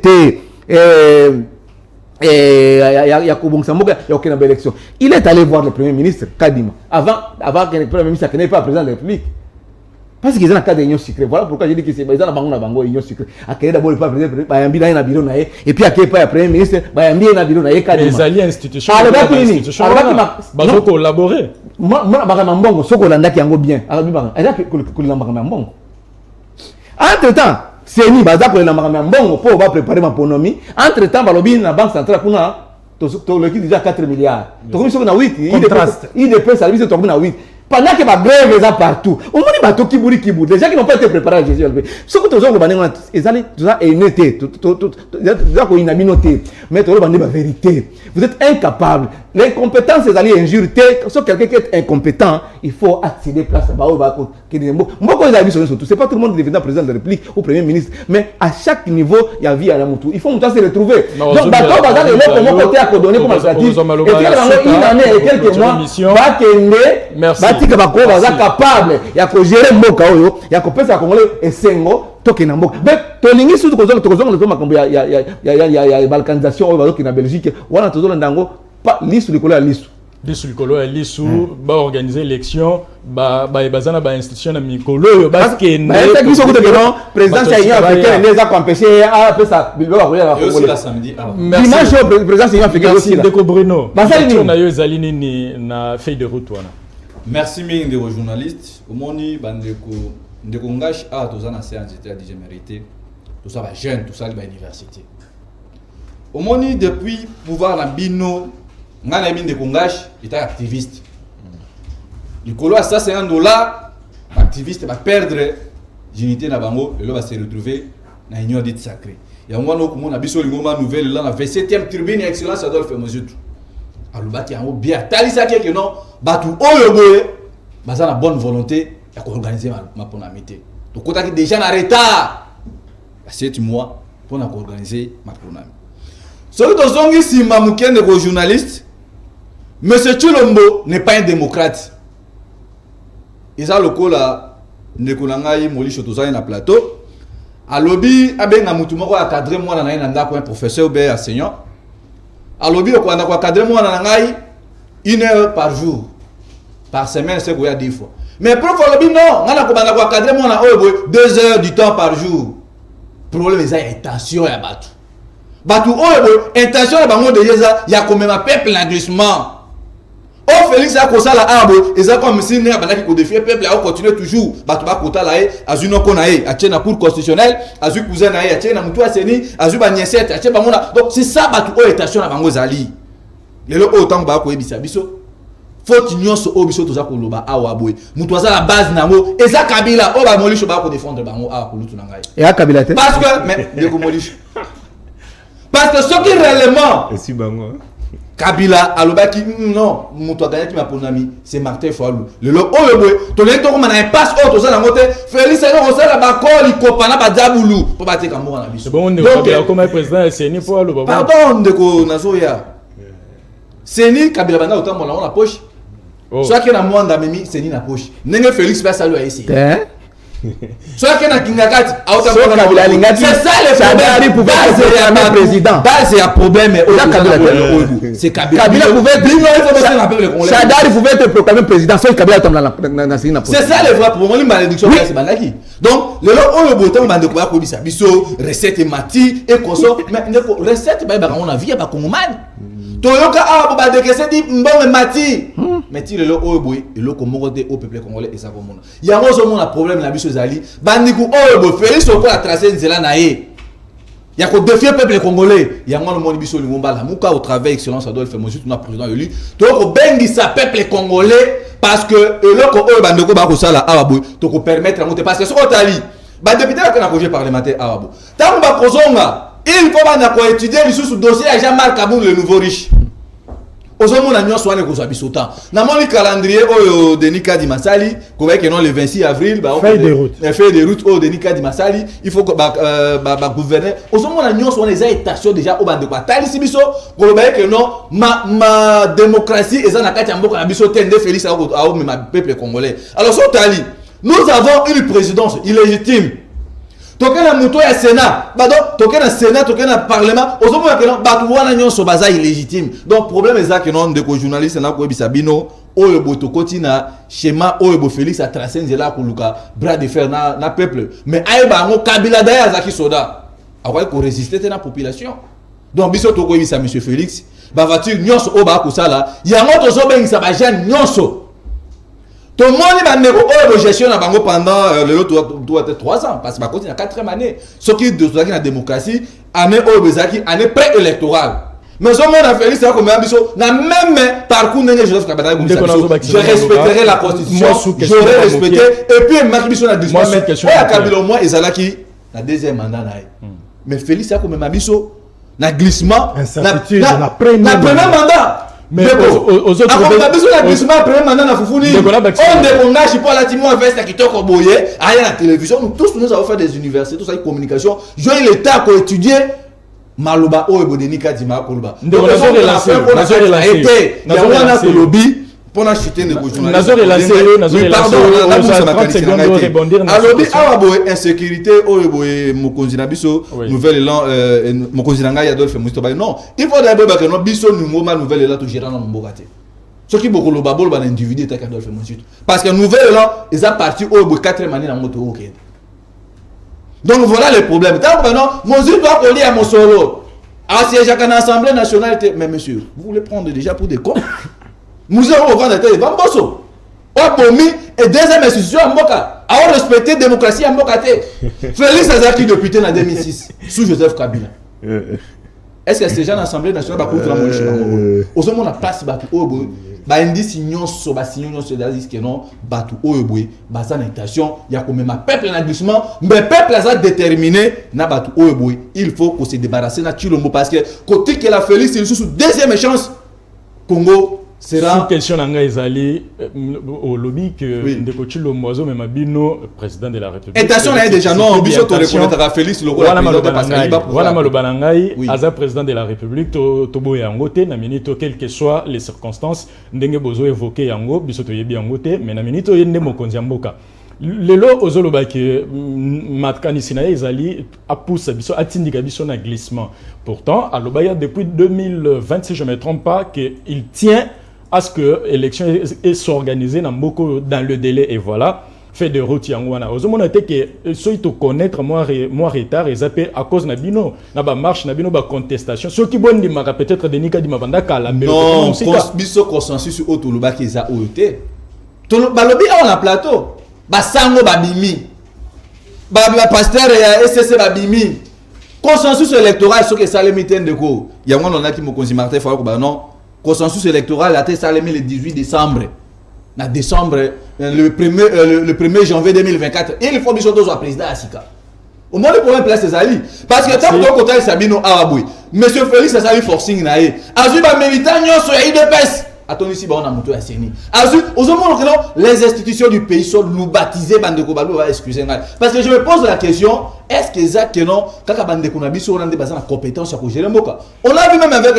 il est allé voir le Premier ministre Kadima avant que le Premier ministre n'ait pas président de la République. Parce qu'ils ont un cas d'union secrète. Voilà pourquoi je dis que c'est dans la bango union secrète. Accueillir d'abord le président, bayambi dans un bureau naé, et puis accueillir pas le premier ministre, bayambi dans un bureau naé. Les alliés institutionnels. Ils vont collaborer. Moi, mbongo, ce qu'on a qui en bien. Entre temps, c'est ni baza pour la mbongo pour préparer ma ponomi. Entre temps, balobi na banque centrale kuna to le qui déjà 4 milliards. To comme sur na 8, il dépend ça, il tombe na 8. Pendant que ma grève est partout, on m'a dit bateau qui bourri, des gens qui n'ont pas été préparés à Jésus. Ce que tu as dit, ils allaient noté, mais tu as dit la vérité. Vous êtes incapables. L'incompétence, ils allaient injurier. Sauf quelqu'un qui est incompétent, il faut accéder place à C'est pas tout le monde qui devient président de la République ou premier ministre, mais à chaque niveau, il y a vie à la moutou. Il faut se retrouver. Donc, côté à donner comme alternative, et une année et quelques mois, capable, il y a que gérer Mboka, il y a que penser à Congolais et Sengo, token Mboka. Mais tolingi sous il y a balkanisation au Belgique, on a toujours un pas liste de couleur liste. Lisu likolo ya lisu ba organiser élection ba bazana ba institution na mikolo yo ba kende c'est que ça que non président c'est union africaine les a empêché à peu ça bilbo ba kolela ba aussi la samedi dimanche président c'est union africaine aussi Ndeko Bruno basali na yo ezali nini na feuille de route wana. Merci mingi de journalistes omoni bandeko ndeko ngash a tozana séance d'état déjà mérité tout ça ba jeune tout ça ba université omoni depuis pouvoir na bino ngana mine de Kongash était activiste. Nicolo à $150, activiste va perdre l'unité na bango et là va se retrouver na union dite sacrée. Ya ngwana ko mona biso lingoma nouvelle là na 27e tribune excellence Adolphe Mozutu. Alubaki yango bien talisa que non batu oyo boye baza na bonne volonté ya ko organiser ma ponamité. To kota ki déjà na retard. 7 mois pour na ko organiser ma ponamité. Ce que tozongi simba mukende ko journaliste Monsieur Chulombo n'est pas un démocrate. Ils ont le coup là, Nekolangaï, Molicho, tout ça, na plateau. À lobby, abenga mutumoko a cadré moi na nanda ko un professeur ou bien enseignant. À lobby, ko anda ko cadré moi na ngai 1 heure par jour. Par semaine, c'est quoi 10 fois. Mais prof lobby non, ngana ko banda ko cadré moi na 2 heures du temps par jour. Problème c'est intention ya batu. Batu intention ya bango de yeza ya quand même peuple l'englissement. Oh Félix a causé la arbre, ils ont comme si n'a pas défier peuple a continuer toujours. Batu ba kota la azuno konae, a tient la cour constitutionnelle, azu cousin na a tient na mutu aseni, azu ba nyesete, a tient ba mona. Donc c'est ça batu intention na bango zali. Lelo autant ba ko ebisa biso. Faut nyonso o biso toza ko loba awa boy. Mutu aza la base nango, eza Kabila o ba molisho ba ko défendre bango a ko lutu na ngai. Et a Kabila te. Parce que mais de ko molisho. Parce que ce qui réellement et si bango Kabila alobaki non mutu aganya ki maponami c'est Martin Fayulu lelo oyo boy to le to ko na passe auto za na ngote Félix Senghor osala ba koli kopana ba zabulu po bateka mo na biso bon donc comme président CENI pour le bon pardon ndeko nazoya CENI Kabila banda otambola na poche soit que na mwanda memi CENI na poche ndenge Félix va saluer ici soit que na kingakati autambola Kabila lingati c'est ça le problème pour être président base il y a problème c'est Kabila pouvait Chadari pouvait être proclamé président soit Kabila tombe na CENI na poche. C'est ça le vrai problème la malédiction c'est bandaki donc le oyo botan bande ko ba ko bisa biso recette mati et consort mais ndeko recette ba on a vie ba kongomani toyoka abo ba dekese di mbonge mati mais ti le oyo boy le ko moko te au peuple congolais et ça ko mona yango zo mona problème na biso zali bandiku oyo boy Félix ko la tracer nzela na ye ya ko défier peuple congolais yango no moni biso lingomba la muka au travail excellence Adolphe Mozutu na président Yoli to ko bengi sa peuple congolais parce que eloko oyo bandeko ba ko sala awa boy to ko permettre à monter parce que ce ko tali ba député la kana projet parlementaire awa boy tango ba kozonga il faut pas étudier le dossier à Jean-Marc Kaboul le nouveau riche. Ozomona nyonso wane kozwa bisotan. Na moni calendrier oyo Denis Kadi Masali, ko que non le 26 avril ba feuille de route. Feuille de route oyo Denis Kadi Masali, il faut que ba gouverner. Ozomona nyonso wane za étation déjà au bande kwa tali sibiso, ko que non ma démocratie eza na kati ya mboka na biso tende Félix a ma peuple congolais. Alors so tali, nous avons une présidence illégitime. Token na muto ya Sénat, token na Sénat, token na Parlement, ozomona que non batu wana nyonso baza illégitime. Donc problème est ça que non de ko journaliste na ko ebisa bino oyo botokoti na schéma oyo bo Félix a tracé nzela ko luka bras de fer na peuple. Mais ayeba ngo Kabila daya zaki soda. Akoy ko résister te na population. Donc biso to ko ebisa monsieur Félix, ba voiture nyonso o ba ko sala, yango tozo bengisa ba jeune nyonso. Tout le monde va négocier gestion pendant le 3 ans parce que continue à 4e année. Ce qui est de la démocratie, année année pré-électorale. Mais ce monde a fait ça comme un même parcours je respecterai la constitution, j'aurais respecté et puis Makibiso na discussion. Et à Kabila au moins Ezalaki la deuxième mandat mais Félix a comme Mabiso na glissement incertitude na premier mandat. Mais aux autres après maintenant na fufuni on déconga je pas la timo veste qui toko boyer à la télévision nous tous nous avons fait des universités tout ça communication j'ai le temps pour étudier maloba o ebodeni kadima koloba donc pour acheter des journalistes. Pardon, 30 secondes de rebondir. Alors, insécurité, Mokonzi Nabiso, nouvelle élan, Mokonzi Nanga Adolphe Moustoba. Non, il faut d'abord que nous biso nouvelle élan tout gérant dans mon bogate. Ce qui beaucoup le babol ban individu est Adolphe Moustoba. Parce que nouvelle élan, ils ont parti au bout 4 années dans moto OK. Donc voilà le problème. Tant que non, Mozu doit coller à mon solo. Ah, si j'ai une assemblée nationale, mais monsieur, vous voulez prendre déjà pour des cons? Nous avons au grand état Bamboso. Obomi et deuxième institution à Mboka. A respecté la démocratie à Mboka. Félix Azaki député en 2006 sous Joseph Kabila. Est-ce que ces gens de l'Assemblée nationale va contre la moche au moment on a place Batu Obo, ba indi signon so ba signon so dazis que non Batu Obo, ba ça l'intention, il y a quand même un peuple en glissement, mais peuple a déterminé na Batu Obo, il faut qu'on se débarrasse na Chilombo parce que côté que la Félix c'est sous deuxième chance Congo sera sous question nanga ezali au lobby que ndeko Chilombo même abino président de la République. Intention là déjà non, biso to reconnaître Félix le rôle président parce qu'il va voilà maloba ngai aza président de la République to boya ngote na minito quelles que soient les circonstances ndenge bozo évoquer yango biso to yebi ngote mais na minito yende mokonzi mboka. Lelo ozoloba ke matkani sinaye ezali apoussa biso atindika biso na glissement. Pourtant alobaya depuis 2020 si je me trompe pas que il tient à ce que l'élection est organisée dans le délai et voilà fait de route yangwana ozomona te que soit to connaître moi retard et zappé à cause na bino na ba marche na bino ba contestation ceux qui bondi maka peut-être denika di mabanda kala mais non biso consensus auto loba ki za oyote to balobi on la plateau ba sango ba bimi ba pasteur ya SSC ba bimi consensus électoral ce que ça le mitin de ko yangwana on a ki Mokonzi Martin fa ko ba non consensus électoral a été salué le 18 décembre. En décembre, le 1er janvier 2024, il faut que nous soyons président à Sika. Au moins, le problème place c'est Ali. Parce que tant que nous avons Sabino Araboui, M. Félix a sali forcing naïe. Azuba militant, nous sommes IDPS. Attends ici, on a monté à Séni. Les institutions du pays sont nous baptisées Bandeko Balou, excusez-moi. Parce que je me pose la question, est-ce que ça que non, quand Bandeko Nabiso on a des bases en compétence à gérer Moka. On a vu même avec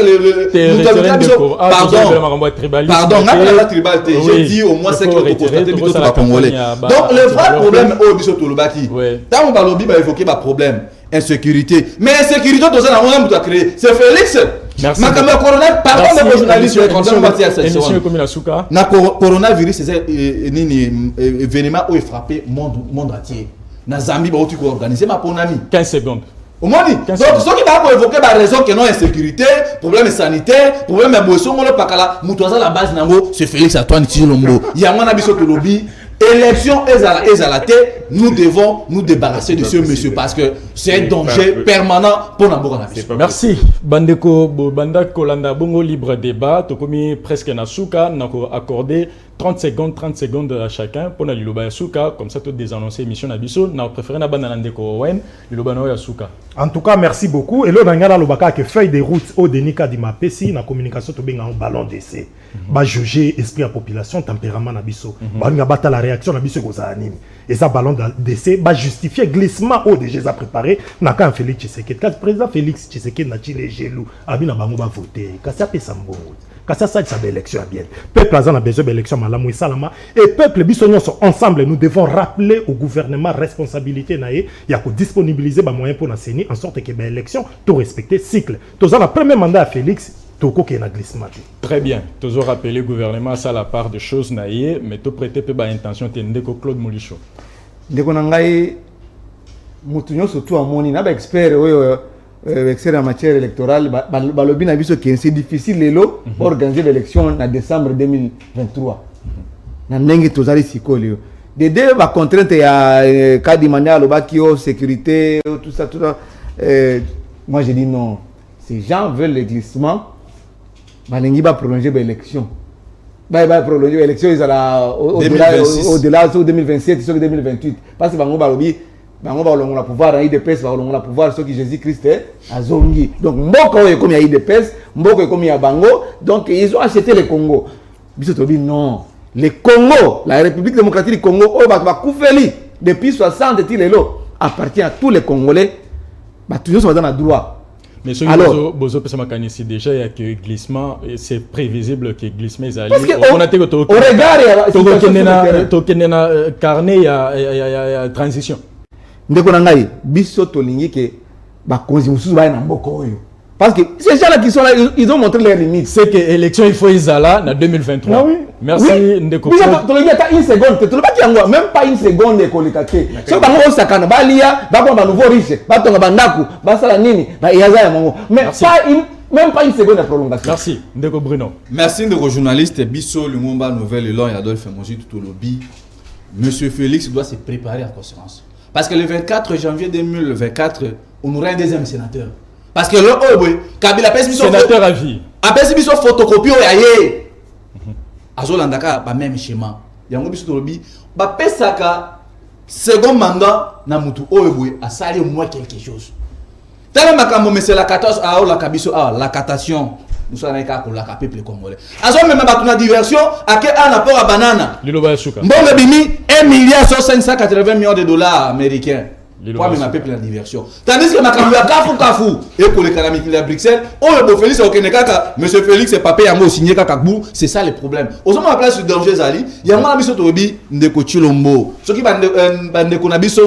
pardon, la tribalité. J'ai dit au moins c'est que vous constatez plutôt sur la Congolais. Donc le vrai problème au Biso Tolobaki. Tant on va lobby va évoquer ma problème. Insécurité. Mais insécurité, tout ça, on a créé. C'est Félix. Merci. Pardon, les journalistes, coronavirus, c'est un événement où il frappé le monde entier. Dans Zambie, tu peux organiser ma bonne amie. 15 secondes. Au moins, donc, ceux qui vont évoquer la raison que non, insécurité, problème sanitaire, problème de boisson, la base, c'est Félix Antoine Tshilombo. Il y a un abisso de lobby. Élection est nous devons nous débarrasser de ce monsieur parce que c'est un danger permanent pour Namboka. Merci. Bandeko Banda Kolanda Bongo libre débat. Tokomi presque Nasuka n'a accordé 30 secondes à chacun pour Liloba Yasuka. Comme ça, tout désannoncer l'émission Nabiso. N'a préféré na Banda Nandeko Owen, Liloba Yasuka. En tout cas, merci beaucoup. Et là, dans Lobaka que feuille de route au Denika di Mapesi, na communication to benga un ballon d'essai. Ba juger esprit à population, tempérament Nabiso. Ba nga bata la réaction Nabiso ko za anime. Et ça ballon d'essai ba justifier glissement au déjà préparé na kan Félix Tshisekedi. Quand président Félix Tshisekedi na chile gelou, abi na bango ba voter. Kasi pe sambo. Kasi ça ça élection bien. Peuple a besoin d'élection malamu salama et peuple bisonyo sont ensemble nous devons rappeler au gouvernement responsabilité naé il y a que disponibiliser ba moyen pour na CENI en sorte que ba élection tout respecter cycle. Tous le premier mandat à Félix Toko qui est un glissement. Très bien. Toujours rappeler le gouvernement ça la part de choses naïe, mais tout prêter peu intention Ndeko Claude Molicho. Ndeko nangai mutunyo surtout amoni na ba expert expert en matière électorale balobi na biso que c'est difficile lelo organiser l'élection en décembre 2023. Na ndenge tozali sikoli. De deux ba contrainte ya kadi mania lobaki o sécurité tout ça moi je dis non. Ces gens veulent le glissement. Balengi va prolonger l'élection. Va prolonger l'élection au-delà de 2027 sur 2028 parce que bango balobi bango ba longola pouvoir na IDPS ba longola pouvoir ceux qui Jésus-Christ azongi. Donc mboko oyo comme ya IDPS, mboko comme ya bango, donc ils ont acheté le Congo. Biso tobi non. Le Congo, la République démocratique du Congo, oyo ba koufeli depuis 60 tilelo appartient à tous les Congolais. Bah toujours sont dans le droit. Mais ce que Bozo peut se déjà, il y a que glissement, c'est prévisible que glissement est allé. Parce que au regard, tokenena carnet, il y a transition. Ndeko na ngai, biso tolingi que ba konzi mususu ba na mboko oyo. Parce que ces gens-là qui sont là, ils ont montré leurs limites. C'est que l'élection, il faut Isala en 2023. Ah oui. Merci, oui. Ndeko. Oui, une seconde. Tu ne même pas une seconde de Kolikake. Si tu as sakana, balia, ba nouveau riche, ba tonga bandaku, ba sala nini, ba yaza ya mongo. Mais même pas une seconde de prolongation. Merci, Ndeko Bruno. Merci, Ndeko journaliste. Bisso, Lumumba, Nouvelle Elon, Adolphe Moji, tout le lobby. Monsieur Félix doit se préparer en conséquence. Parce que le 24 janvier 2024, on aura un deuxième sénateur. Parce que le Kabila pèse sénateur à vie. Après biso photocopie oyaye. Azolandaka ba même schéma. Yango biso tolobi ba pesaka second mandat na mutu oyo a sali au moins quelque chose. Tellement makambo mais c'est la 14 a la kabiso la catation. Nous sommes avec la peuple congolais. Azo même ba tuna diversion à quel un apport à banana. Liloba Shuka. Mbongo bimi 1 milliard 580 millions de dollars américains. Pour même peuple la diversion. Tandis que makambo ya kafu et pour les économiques de Bruxelles, on le Félix Okenekaka, monsieur Félix et papé yango signé kakabou, c'est ça le problème. Osoma la place sur danger zali, yango na biso tobi ndeko Chilombo. Ce qui bande ko na biso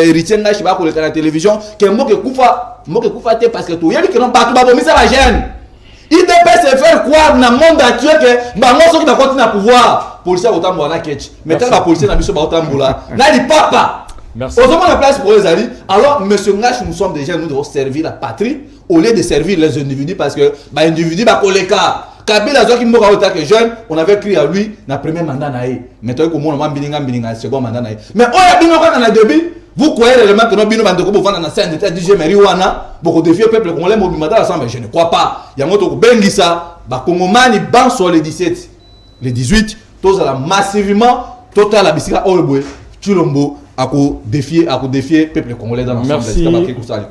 héritier ngashi ba ko le la télévision, que moke kufa te parce que to yeli que non partout ba bomisa la gêne. Il peut se faire croire dans le monde entier que bango soki ba continuer à pouvoir. Policier otambo na ketch. Mais tant la policier na biso ba otambo là, na li papa. Merci. Au moment la place pour les alliés, alors monsieur Ngash, nous sommes déjà, nous devons servir la patrie au lieu de servir les individus parce que bah individu bah koleka. Kabila Zoki Mboka autant que jeune, on avait crié à lui dans le premier mandat naïe. Maintenant comment on m'a bilinga second mandat naïe. Mais on a bino quand on a début, vous croyez réellement que nos bino bande ko vendre dans scène d'état DJ marijuana, beaucoup de vieux peuple congolais mobilisés ensemble, je ne crois pas. Il y a moto ko bengisa, bah Kongomani ban sur les 17, les 18, tous à la massivement total la bisika Olboé, Chilombo à défier peuple congolais dans l'ensemble.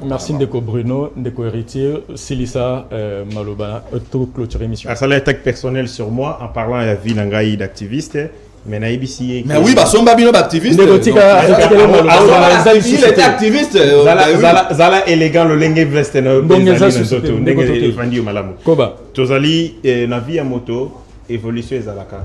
Merci Ndeko Bruno, Ndeko héritier, Silissa Maloba, tout clôture émission. Ça l'attaque personnelle sur moi en parlant à la vie nangaï d'activiste. Mais naïbisi. Mais oui, bah son babino d'activiste. Il était activiste. Zala élégant le lenge veste na soto. Ndenge fandi malamu. Koba. Tozali na vie à moto évolution ezalaka.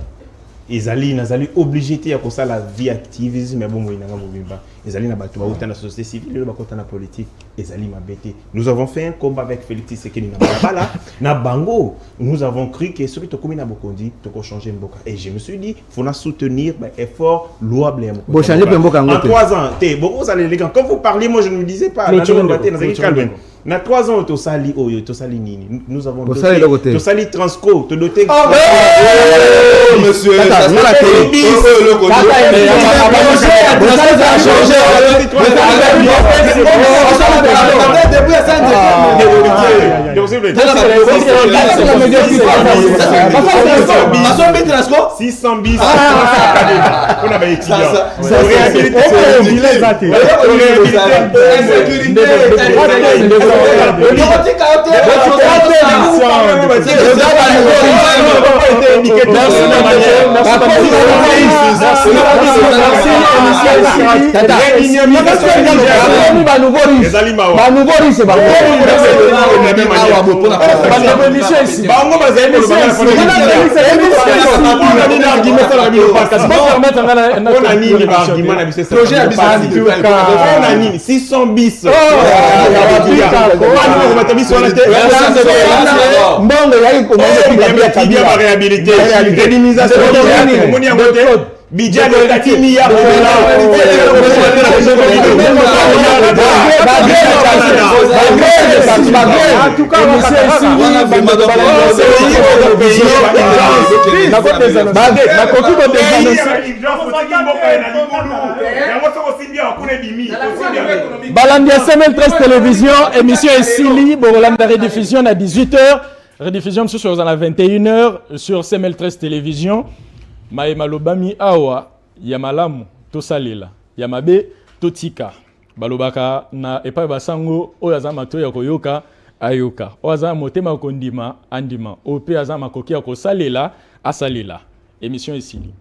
Ezali nazali obligé te ya kosa la vie activisme mais bon moyinanga mobimba ezali na bato ba na société civile ba kota na politique ezali mabete. Nous avons fait un combat avec Félix Tshisekedi na Balabala na bango. Nous avons cru que ce qui tokomi na bokondi toko changer mboka et je me suis dit faut na soutenir effort louable ya mboka. Bo changer mboka ngote. En 3 ans, bon vous allez les gars quand vous parliez moi je ne me disais pas na 3 ans tosali oyo tosali nini nous avons tosali transco to doté monsieur Balandia Semaine 13 télévision, émission Essili, Borolanda rediffusion à 18h, rediffusion sur à 21h sur Semaine 13 télévision. Maema Lobami Awa, Yamalamu, Tosalela, Yamabe, Totika. balobaka na epai basango oyo aza matoyi ya koyoka ayoka oyo aza motema kondima andima oyo mpe aza makoki ya kosalela asalela émission esili